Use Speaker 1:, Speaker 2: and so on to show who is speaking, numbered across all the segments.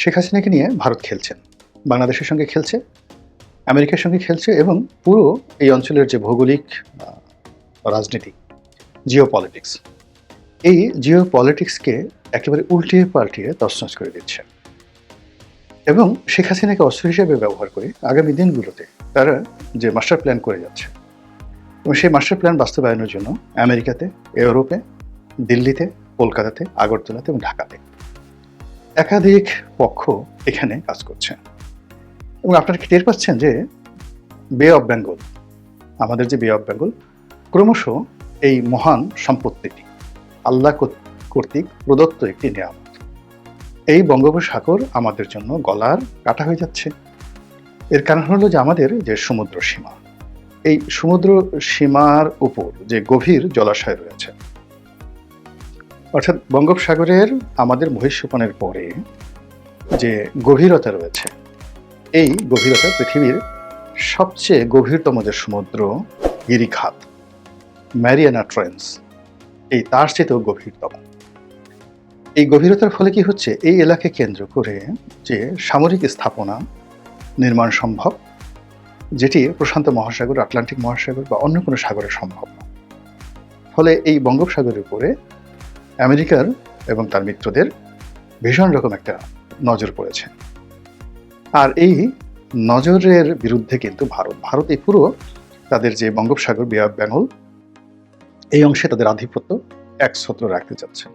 Speaker 1: শেখ হাসিনাকে নিয়ে ভারত খেলছেন, বাংলাদেশের সঙ্গে খেলছে, আমেরিকার সঙ্গে খেলছে এবং পুরো এই অঞ্চলের যে ভৌগোলিক রাজনীতি, জিওপলিটিক্স, এই জিওপলিটিক্সকে একেবারে উল্টিয়ে পাল্টিয়ে তছনছ করে দিচ্ছে এবং শেখ হাসিনাকে অস্ত্র হিসেবে ব্যবহার করে আগামী দিনগুলোতে তারা যে মাস্টার প্ল্যান করে যাচ্ছে এবং সেই মাস্টার প্ল্যান বাস্তবায়নের জন্য আমেরিকাতে, ইউরোপে, দিল্লিতে, কলকাতাতে, আগরতলাতে এবং ঢাকাতে একাধিক পক্ষ এখানে কাজ করছে। এবং আপনারা কি টের পাচ্ছেন যে বে অফ বেঙ্গল, আমাদের যে বে অফ বেঙ্গল, ক্রমশ এই মহান সম্পত্তিটি আল্লাহ কর্তৃক প্রদত্ত একটি নিয়ামত। এই বঙ্গোপসাগর আমাদের জন্য গলার কাটা হয়ে যাচ্ছে। এর কারণ হলো যে আমাদের যে সমুদ্র সীমা, এই সমুদ্র সীমার উপর যে গভীর জলাশয় রয়েছে, অর্থাৎ বঙ্গোপসাগরের আমাদের মহিষসোপানের পরে যে গভীরতা রয়েছে, এই গভীরতা পৃথিবীর সবচেয়ে গভীরতম যে সমুদ্র গিরিখাত, ম্যারিয়ানা ট্রেঞ্চ, এই তার চেয়েও গভীরতম। এই গভীরতার ফলে কি হচ্ছে, এই এলাকাকে কেন্দ্র করে যে সামরিক স্থাপনা নির্মাণ সম্ভব, যেটি প্রশান্ত মহাসাগর, আটলান্টিক মহাসাগর বা অন্য কোনো সাগরে সম্ভব না। ফলে এই বঙ্গোপসাগরের উপরে আমেরিকার এবং তার মিত্রদের ভীষণ রকম একটা নজর পড়েছে। আর এই নজরের বিরুদ্ধে কিন্তু ভারত এই পুরো তাদের যে বঙ্গোপসাগর, বে অফ বেঙ্গল, এই অংশে তাদের আধিপত্য একছত্র রাখতে চাচ্ছে।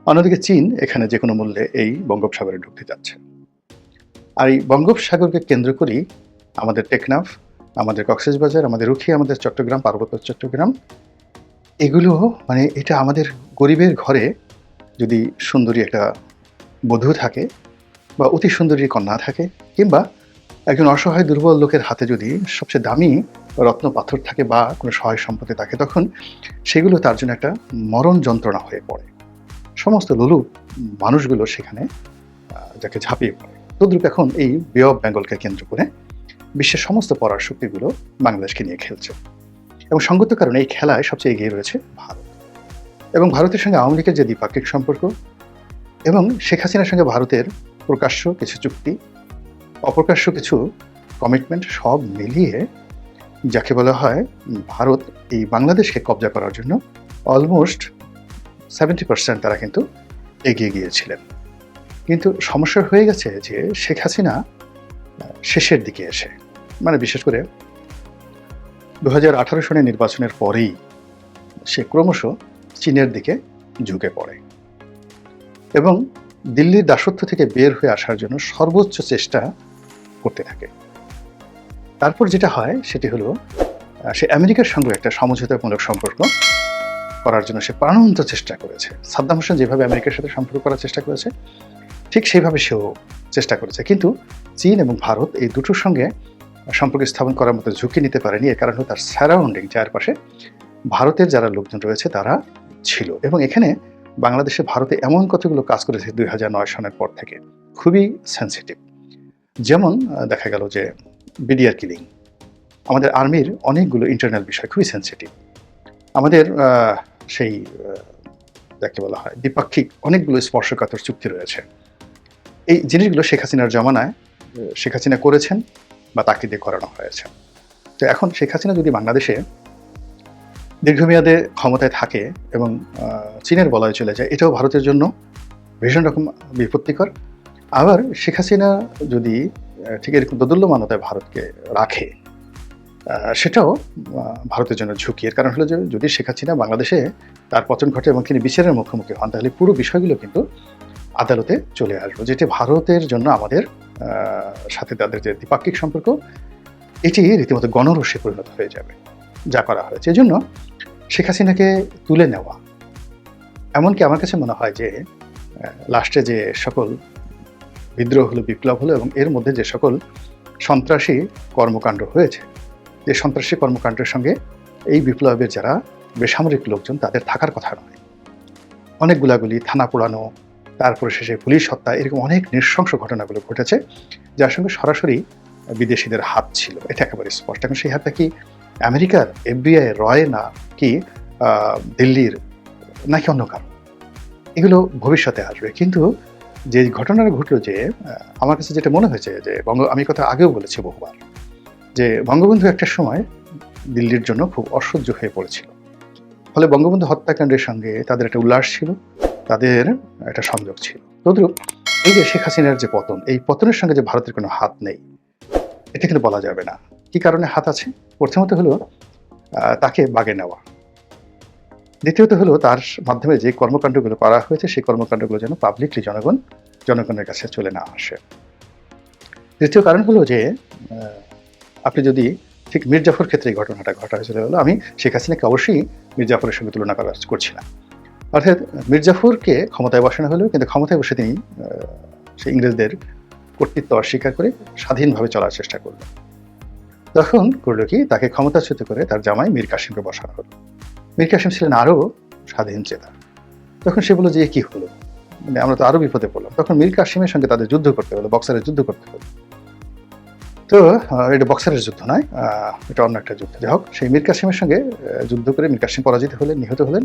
Speaker 1: অন্যদিকে চীন এখানে যে কোনো মূল্যে এই বঙ্গোপসাগরে ঢুকতে যাচ্ছে। আর এই বঙ্গোপসাগরকে কেন্দ্র করেই আমাদের টেকনাফ, আমাদের কক্সবাজার, আমাদের রুখি, আমাদের চট্টগ্রাম, পার্বত্য চট্টগ্রাম, এগুলো মানে এটা আমাদের গরিবের ঘরে যদি সুন্দরী একটা বধূ থাকে বা অতি সুন্দরী কন্যা থাকে, কিংবা একজন অসহায় দুর্বল লোকের হাতে যদি সবচেয়ে দামি রত্ন পাথর থাকে বা কোনো সহায় সম্পত্তি থাকে, তখন সেগুলো তার জন্য একটা মরণ যন্ত্রণা হয়ে পড়ে। সমস্ত লোলুপ মানুষগুলো সেখানে যাকে ঝাঁপিয়ে পড়ে। তদ্রূপ এখন এই বে অফ বেঙ্গলকে কেন্দ্র করে বিশ্বের সমস্ত পরাশক্তিগুলো বাংলাদেশকে নিয়ে খেলছে এবং সঙ্গত কারণে এই খেলায় সবচেয়ে এগিয়ে রয়েছে ভারত। এবং ভারতের সঙ্গে আওয়ামী লীগের যে দ্বিপাক্ষিক সম্পর্ক এবং শেখ হাসিনার সঙ্গে ভারতের প্রকাশ্য কিছু চুক্তি, অপ্রকাশ্য কিছু কমিটমেন্ট, সব মিলিয়ে যাকে বলা হয় ভারত এই বাংলাদেশকে কবজা করার জন্য অলমোস্ট 70% তারা কিন্তু এগিয়ে গিয়েছিলেন। কিন্তু সমস্যা হয়ে গেছে যে শেখ হাসিনা শেষের দিকে এসে, মানে বিশেষ করে 2018 সনের নির্বাচনের পরেই সে ক্রমশ চীনের দিকে ঝুঁকে পড়ে এবং দিল্লির দাসত্ব থেকে বের হয়ে আসার জন্য সর্বোচ্চ চেষ্টা করতে থাকে। তারপর যেটা হয় সেটি হলো সে আমেরিকার সঙ্গে একটা সমঝোতামূলক সম্পর্ক করার জন্য সে প্রাণবন্ত চেষ্টা করেছে। সাদ্দাম হোসেন যেভাবে আমেরিকার সাথে সম্পর্ক করার চেষ্টা করেছে, ঠিক সেইভাবে সেও চেষ্টা করেছে। কিন্তু চীন এবং ভারত এই দুটোর সঙ্গে সম্পর্ক স্থাপন করার মতো ঝুঁকি নিতে পারেনি। এর কারণ হলো তার সারাউন্ডিং, চারপাশে ভারতের যারা লোকজন রয়েছে তারা ছিল। এবং এখানে বাংলাদেশে ভারতে এমন কতগুলো কাজ করেছে 2009 সনের পর থেকে, খুবই সেন্সিটিভ। যেমন দেখা গেল যে বিডিআর কিলিং, আমাদের আর্মির অনেকগুলো ইন্টারনাল বিষয় খুবই সেন্সিটিভ। আমাদের সেই যাকে বলা হয় দ্বিপাক্ষিক অনেকগুলো স্পর্শকাতর চুক্তি রয়েছে। এই জিনিসগুলো শেখ হাসিনার জমানায় শেখ হাসিনা করেছেন বা তাকে দিয়ে করানো হয়েছে। তো এখন শেখ হাসিনা যদি বাংলাদেশে দীর্ঘমেয়াদে ক্ষমতায় থাকে এবং চীনের বলয়ে চলে যায়, এটাও ভারতের জন্য ভীষণ রকম বিপত্তিকর। আবার শেখ হাসিনা যদি ঠিক এরকম দোদুল্যমানতায় ভারতকে রাখে, সেটাও ভারতের জন্য ঝুঁকি। এর কারণ হলো যে যদি শেখ হাসিনা বাংলাদেশে তার পতন ঘটে এবং তিনি বিচারের মুখোমুখি হন, তাহলে পুরো বিষয়গুলো কিন্তু আদালতে চলে আসবে, যেটি ভারতের জন্য আমাদের সাথে তাদের যে দ্বিপাক্ষিক সম্পর্ক, এটি রীতিমতো গণরস্যে পরিণত হয়ে যাবে যা করা হয়েছে। এজন্য শেখ হাসিনাকে তুলে নেওয়া, এমনকি আমার কাছে মনে হয় যে লাস্টে যে সকল বিদ্রোহ হলো, বিপ্লব হলো এবং এর মধ্যে যে সকল সন্ত্রাসী কর্মকাণ্ড হয়েছে, যে সন্ত্রাসী কর্মকাণ্ডের সঙ্গে এই বিপ্লবের যারা বেসামরিক লোকজন তাদের থাকার কথা নয়। অনেক গুলাগুলি, থানা পোড়ানো, তারপরে শেষে পুলিশ হত্যা, এরকম অনেক নৃশংস ঘটনাগুলো ঘটেছে যার সঙ্গে সরাসরি বিদেশিদের হাত ছিল। এটা একেবারে স্পষ্ট। এখন সেই হাতটা কি আমেরিকার FBI, রয়, না কি দিল্লির, নাকি অন্য কারণ, এগুলো ভবিষ্যতে আসবে। কিন্তু যে ঘটনাটা ঘটলো যে আমার কাছে যেটা মনে হয়েছে যে আমি কথা আগেও বলেছি বহুবার যে বঙ্গবন্ধু একটা সময় দিল্লির জন্য খুব অসহ্য হয়ে পড়েছিল। ফলে বঙ্গবন্ধু হত্যাকাণ্ডের সঙ্গে তাদের একটা উল্লাস ছিল, তাদের একটা সংযোগ ছিল। তদ্রূপ এই যে শেখ হাসিনার যে পতন, এই পতনের সঙ্গে যে ভারতের কোনো হাত নেই, এটা কিন্তু বলা যাবে না। কি কারণে হাত আছে? প্রথমত হলো তাকে বাগে নেওয়া। দ্বিতীয়ত হলো তার মাধ্যমে যে কর্মকাণ্ডগুলো করা হয়েছে সেই কর্মকাণ্ডগুলো যেন পাবলিকলি জনগণের কাছে চলে না আসে। তৃতীয় কারণ হলো যে আপনি যদি ঠিক মীর জাফর ক্ষেত্রে এই ঘটনাটা ঘটা হয়েছিল হলো আমি শেখ হাসিনাকে অবশ্যই মীর জাফরের সঙ্গে তুলনা করছি না। অর্থাৎ মীর জাফরকে ক্ষমতায় বসানো হলেও কিন্তু ক্ষমতায় বসে তিনি সেই ইংরেজদের কর্তৃত্ব অস্বীকার করে স্বাধীনভাবে চলার চেষ্টা করলেন। তখন করলো কি তাকে ক্ষমতাচ্যুত করে তার জামাই মীর কাসিমকে বসানো হলো। মীর কাসিম ছিলেন আরও স্বাধীন চেতা। তখন সে বলল যে কি হলো, মানে আমরা তো আরো বিপদে পড়লাম। তখন মীর কাসিমের সঙ্গে তাদের যুদ্ধ করতে হলো, বক্সারের যুদ্ধ করতে হলো। তো এটা বক্সারের যুদ্ধ নয়, এটা অন্য একটা যুদ্ধ। যাই হোক, সেই মীর কাসিমের সঙ্গে যুদ্ধ করে মীর কাসিম পরাজিত হলেন, নিহত হলেন।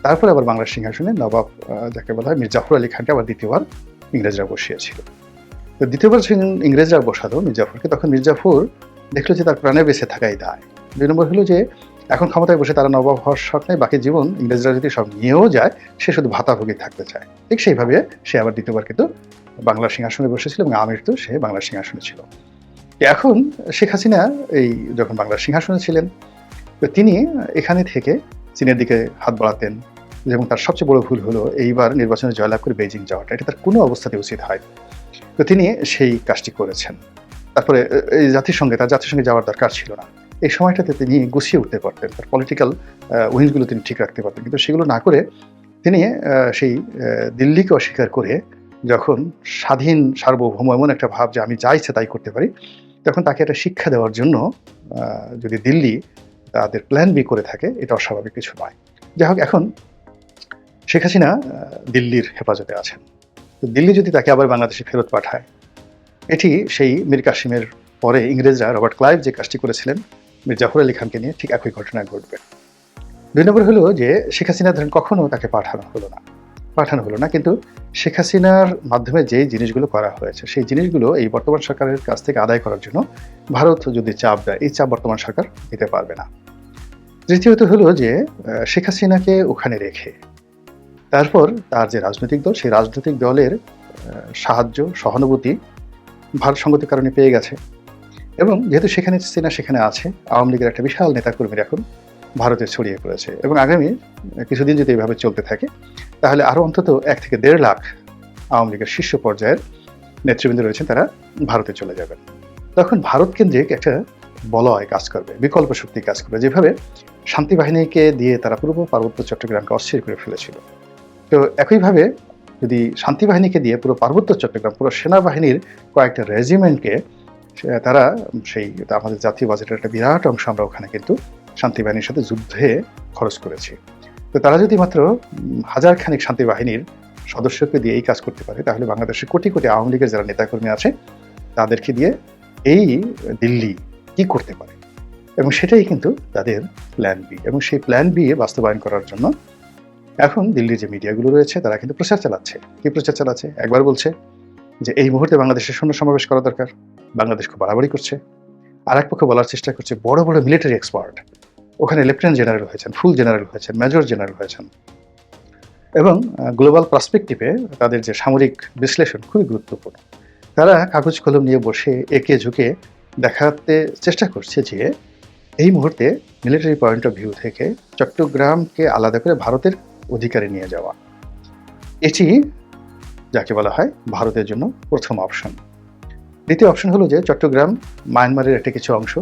Speaker 1: তারপরে আবার বাংলার সিংহাসনে নবাব যাকে বলা হয় মীর জাফর আলী খানকে আবার দ্বিতীয়বার ইংরেজরা বসিয়েছিল। তো দ্বিতীয়বার ইংরেজরা বসালো মীর জাফরকে, তখন মীর জাফর দেখলো যে তার প্রাণে বেঁচে থাকাই দায়। ২ নম্বর হলো যে এখন ক্ষমতায় বসে তারা নবাব হওয়ার শখ নেই, বাকি জীবন ইংরেজরা যদি সব নিয়েও যায় সে শুধু ভাতাভোগী থাকতে চায়। ঠিক সেইভাবে সে আবার দ্বিতীয়বার কিন্তু বাংলার সিংহাসনে বসেছিল এবং আমির তো সে বাংলার সিংহাসনে ছিল। এখন শেখ হাসিনা এই যখন বাংলার সিংহাসনে ছিলেন, তো তিনি এখানে থেকে চীনের দিকে হাত বাড়াতেন এবং তার সবচেয়ে বড় ভুল হলো এইবার নির্বাচনে জয়লাভ করে বেইজিং যাওয়াটা। এটা তার কোনো অবস্থাতে উচিত হয়। তো তিনি সেই কাজটি করেছেন। তারপরে এই তার জাতিসংঘে যাওয়ার দরকার ছিল না। এই সময়টাতে তিনি গুছিয়ে উঠতে পারতেন, তার পলিটিক্যাল উইংসগুলো তিনি ঠিক রাখতে পারতেন, কিন্তু সেগুলো না করে তিনি সেই দিল্লিকে অস্বীকার করে যখন স্বাধীন সার্বভৌম এমন একটা ভাব যে আমি যা ইচ্ছে তাই করতে পারি, তখন তাকে একটা শিক্ষা দেওয়ার জন্য যদি দিল্লি তাদের প্ল্যান বি করে থাকে, এটা অস্বাভাবিক কিছু নয়। যাই হোক, এখন শেখ হাসিনা দিল্লির হেফাজতে আছেন। তো দিল্লি যদি তাকে আবার বাংলাদেশে ফেরত পাঠায়, এটি সেই মীর কাসিমের পরে ইংরেজরা রবার্ট ক্লাইভ যে কাজটি করেছিলেন মীর জাফর আলী খানকে নিয়ে, ঠিক একই ঘটনা ঘটবে। ২ নম্বর হলো যে শেখ হাসিনা ধরেন কখনো তাকে পাঠানো হলো না, কিন্তু শেখ হাসিনার মাধ্যমে যে জিনিসগুলো করা হয়েছে সেই জিনিসগুলো এই বর্তমান সরকারের কাছ থেকে আদায় করার জন্য ভারত যদি চাপ দেয়, এই চাপ বর্তমান সরকার দিতে পারবে না। তৃতীয়ত হলো যে শেখ হাসিনাকে ওখানে রেখে তারপর তার যে রাজনৈতিক দল, সেই রাজনৈতিক দলের সাহায্য সহানুভূতি ভারত সংগতির কারণে পেয়ে গেছে। এবং যেহেতু সেখানে আছে, আওয়ামী লীগের একটা বিশাল নেতাকর্মীরা এখন ভারতে ছড়িয়ে পড়েছে এবং আগামী কিছুদিন যদি এভাবে চলতে থাকে তাহলে আরও অন্তত ১ থেকে ১.৫ লাখ আওয়ামী লীগের শীর্ষ পর্যায়ের নেতৃবৃন্দ রয়েছেন, তারা ভারতে চলে যাবেন। তখন ভারত কেন্দ্রিক একটা বলয় কাজ করবে, বিকল্প শক্তি কাজ করবে, যেভাবে শান্তি বাহিনীকে দিয়ে তারা পূর্ব পার্বত্য চট্টগ্রামকে অস্থির করে ফেলেছিল। তো একইভাবে যদি শান্তি বাহিনীকে দিয়ে পুরো পার্বত্য চট্টগ্রাম, পুরো সেনাবাহিনীর কয়েকটা রেজিমেন্টকে তারা সেই আমাদের জাতীয় বাজেটের একটা বিরাট অংশ আমরা ওখানে কিন্তু শান্তি বাহিনীর সাথে যুদ্ধে খরচ করেছি। তো তারা যদি মাত্র ১,০০০ খানিক শান্তি বাহিনীর সদস্যকে দিয়ে এই কাজ করতে পারে, তাহলে বাংলাদেশের কোটি কোটি আওয়ামী লীগের যারা নেতাকর্মী আছে তাদেরকে দিয়ে এই দিল্লি কি করতে পারে, এবং সেটাই কিন্তু তাদের প্ল্যান বি। এবং সেই প্ল্যান বি বাস্তবায়ন করার জন্য এখন দিল্লির যে মিডিয়াগুলো রয়েছে তারা কিন্তু প্রচার চালাচ্ছে। কি প্রচার চালাচ্ছে? একবার বলছে যে এই মুহূর্তে বাংলাদেশের সৈন্য সমাবেশ করা দরকার, বাংলাদেশ খুব বাড়াবাড়ি করছে। আর এক পক্ষ বলার চেষ্টা করছে বড় বড় মিলিটারি এক্সপার্ট ওখানে লেফটেন্যান্ট জেনারেল হয়েছেন, ফুল জেনারেল হয়েছেন, মেজর জেনারেল হয়েছেন, এবং গ্লোবাল পার্সপেক্টিভে তাদের যে সামরিক বিশ্লেষণ খুবই গুরুত্বপূর্ণ। তারা কাগজ কলম নিয়ে বসে একে ঝুঁকে দেখাতে চেষ্টা করছে যে এই মুহূর্তে মিলিটারি পয়েন্ট অফ ভিউ থেকে চট্টগ্রামকে আলাদা করে ভারতের অধিকারে নিয়ে যাওয়া, এটি যাকে বলা হয় ভারতের জন্য প্রথম অপশন। দ্বিতীয় অপশন হলো যে চট্টগ্রাম মায়ানমারের একটা কিছু অংশ,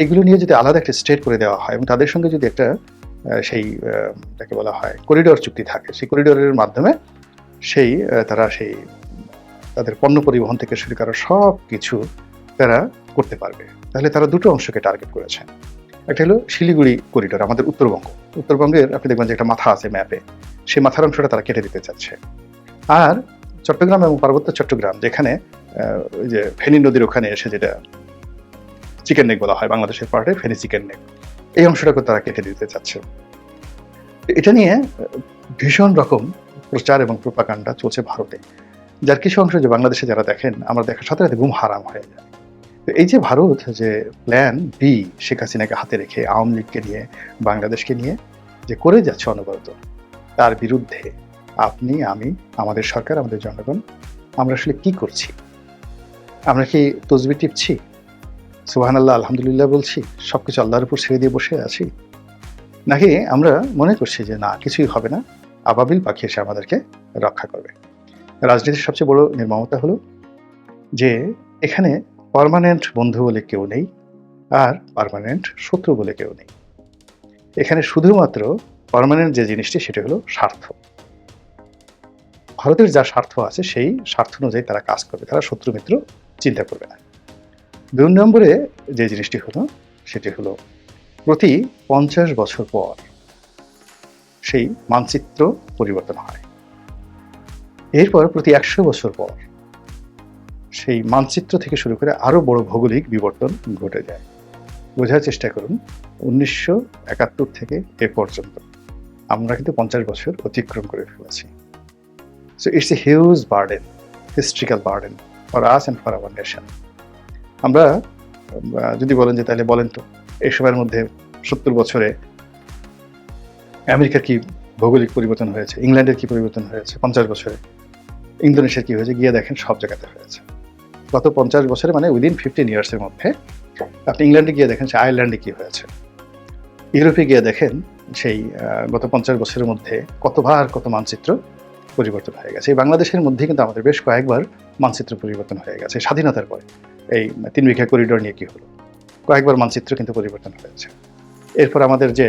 Speaker 1: এগুলো নিয়ে যদি আলাদা একটা স্টেট করে দেওয়া হয় এবং তাদের সঙ্গে যদি একটা সেই যাকে বলা হয় করিডোর চুক্তি থাকে, সেই করিডোরের মাধ্যমে তারা তাদের পণ্য পরিবহন থেকে শুরু করা সব কিছু তারা করতে পারবে। তাহলে তারা দুটো অংশকে টার্গেট করেছে। একটা হলো শিলিগুড়ি করিডোর, আমাদের উত্তরবঙ্গের আপনি দেখবেন যে একটা মাথা আছে ম্যাপে, সেই মাথার অংশটা তারা কেটে দিতে চাচ্ছে। আর চট্টগ্রাম এবং পার্বত্য চট্টগ্রাম, যেখানে ওই যে ফেনী নদীর ওখানে এসে যেটা চিকেন নেক বলা হয়, বাংলাদেশের পার্টে ফেনী চিকেন নেক, এই অংশটাকে তারা কেটে দিতে চাচ্ছে। এটা নিয়ে ভীষণ রকম প্রচার এবং প্রোপাগান্ডা চলছে ভারতে। যার কিছু অংশ যে বাংলাদেশে যারা দেখেন, আমরা দেখার সাথে সাথে ঘুম হারাম হয়ে যায়। তো এই যে ভারত যে প্ল্যান বি শেখ হাসিনাকে হাতে রেখে আওয়ামী লীগকে নিয়ে, বাংলাদেশকে নিয়ে যে করে যাচ্ছে অনবরত, তার বিরুদ্ধে আপনি, আমি, আমাদের সরকার, আমাদের জনগণ আমরা আসলে কি করছি? আমরা কি তসবিহ টিপছি? সুবহানাল্লাহ, আলহামদুলিল্লাহ বলছি? সবকিছু আল্লাহর উপর ছেড়ে দিয়ে বসে আছি? নাকি আমরা মনে করছি যে না, কিছুই হবে না, আবাবিল পাখি এসে আমাদেরকে রক্ষা করবে? রাজনীতির সবচেয়ে বড় নির্মমতা হলো যে এখানে পার্মানেন্ট বন্ধু বলে কেউ নেই, আর পার্মানেন্ট শত্রু বলে কেউ নেই। এখানে শুধুমাত্র পার্মানেন্ট যে জিনিসটি সেটা হলো স্বার্থ। ভারতের যা স্বার্থ আছে সেই স্বার্থ অনুযায়ী তারা কাজ করবে, তারা শত্রু মিত্র চিন্তা করবে না। ২ নম্বরে যে জিনিসটি হলো সেটি হলো প্রতি ৫০ বছর পর সেই মানচিত্র পরিবর্তন হয়। এরপর প্রতি ১০০ বছর পর সেই মানচিত্র থেকে শুরু করে আরো বড় ভৌগোলিক বিবর্তন ঘটে যায়। বোঝার চেষ্টা করুন, ১৯৭১ থেকে এ পর্যন্ত আমরা কিন্তু ৫০ বছর অতিক্রম করে ফেলেছি। So it's a huge burden, historical burden for us and for our nation. আমরা যদি বলেন যে তাহলে বলেন তো এই সময়ের মধ্যে ৭০ বছরে আমেরিকার কি ভৌগোলিক পরিবর্তন হয়েছে, ইংল্যান্ডের কি পরিবর্তন হয়েছে ৫০ বছরে, ইন্দোনেশিয়ার কি হয়েছে, গিয়ে দেখেন সব জায়গাতে হয়েছে। গত ৫০ বছরে মানে উইদিন 15 ইয়ার্সের মধ্যে আপনি ইংল্যান্ডে গিয়ে দেখেন যে আয়ারল্যান্ডে কি হয়েছে, ইউরোপে গিয়ে দেখেন সেই গত ৫০ বছরের মধ্যে কতবার কত মানচিত্র পরিবর্তন হয়ে গেছে। এই বাংলাদেশের মধ্যে কিন্তু আমাদের বেশ কয়েকবার মানচিত্র পরিবর্তন হয়ে গেছে। স্বাধীনতার পরে এই ৩ বিঘা করিডোর নিয়ে কি হলো, কয়েকবার মানচিত্র কিন্তু পরিবর্তন হয়েছে। এরপর আমাদের যে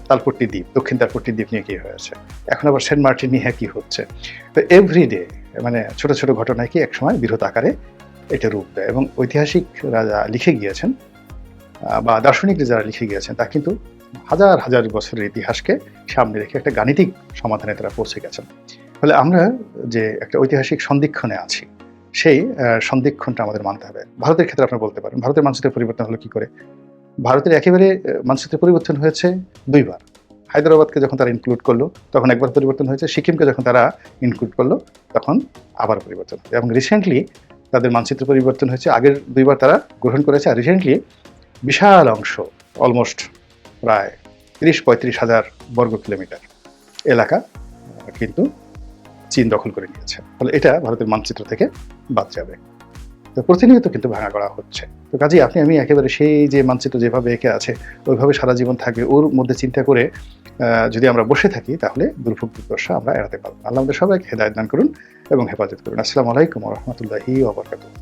Speaker 1: তালপট্টি দ্বীপ, দক্ষিণ তালপট্টি দ্বীপ নিয়ে কি হয়েছে, এখন আবার সেন্ট মার্টিন নিয়ে কি হচ্ছে। তো এভরিডে মানে ছোট ছোট ঘটনায় কি একসময় বৃহৎ আকারে এটা রূপ দেয়। এবং ঐতিহাসিকরা যা লিখে গিয়েছেন বা দার্শনিকরা যারা লিখে গিয়েছেন তা কিন্তু হাজার হাজার বছরের ইতিহাসকে সামনে রেখে একটা গাণিতিক সমাধানে তারা পৌঁছে গেছেন। ফলে আমরা যে একটা ঐতিহাসিক সন্ধিক্ষণে আছি, সেই সন্ধিক্ষণটা আমাদের মানতে হবে। ভারতের ক্ষেত্রে আপনারা বলতে পারেন ভারতের মানচিত্রের পরিবর্তন হলো কি করে? ভারতের একেবারে মানচিত্রের পরিবর্তন হয়েছে ২ বার। হায়দ্রাবাদকে যখন তারা ইনক্লুড করলো তখন একবার পরিবর্তন হয়েছে, সিকিমকে যখন তারা ইনক্লুড করলো তখন আবার পরিবর্তন হয়েছে। এবং রিসেন্টলি তাদের মানচিত্র পরিবর্তন হয়েছে, আগের ২ বার তারা গ্রহণ করেছে, আর রিসেন্টলি বিশাল অংশ অলমোস্ট প্রায় ৩০-৩৫ হাজার বর্গ কিলোমিটার এলাকা কিন্তু চীন দখল করে নিয়েছে। ফলে এটা ভারতের মানচিত্র থেকে বাদ যাবে। তো প্রতিনিয়ত কিন্তু ভাঙা করা হচ্ছে। তো কাজেই আপনি আমি একেবারে সেই যে মানচিত্র যেভাবে এঁকে আছে ওইভাবে সারা জীবন থাকবে ওর মধ্যে চিন্তা করে যদি আমরা বসে থাকি তাহলে দুর্ভোগ দুর্দশা আমরা এড়াতে পারবো। আল্লাহ আমাদের সবাইকে হেদায়েত দান করুন এবং হেফাজত করুন। আসসালামু আলাইকুম ওয়া রাহমাতুল্লাহি ওয়া বারাকাতুহু।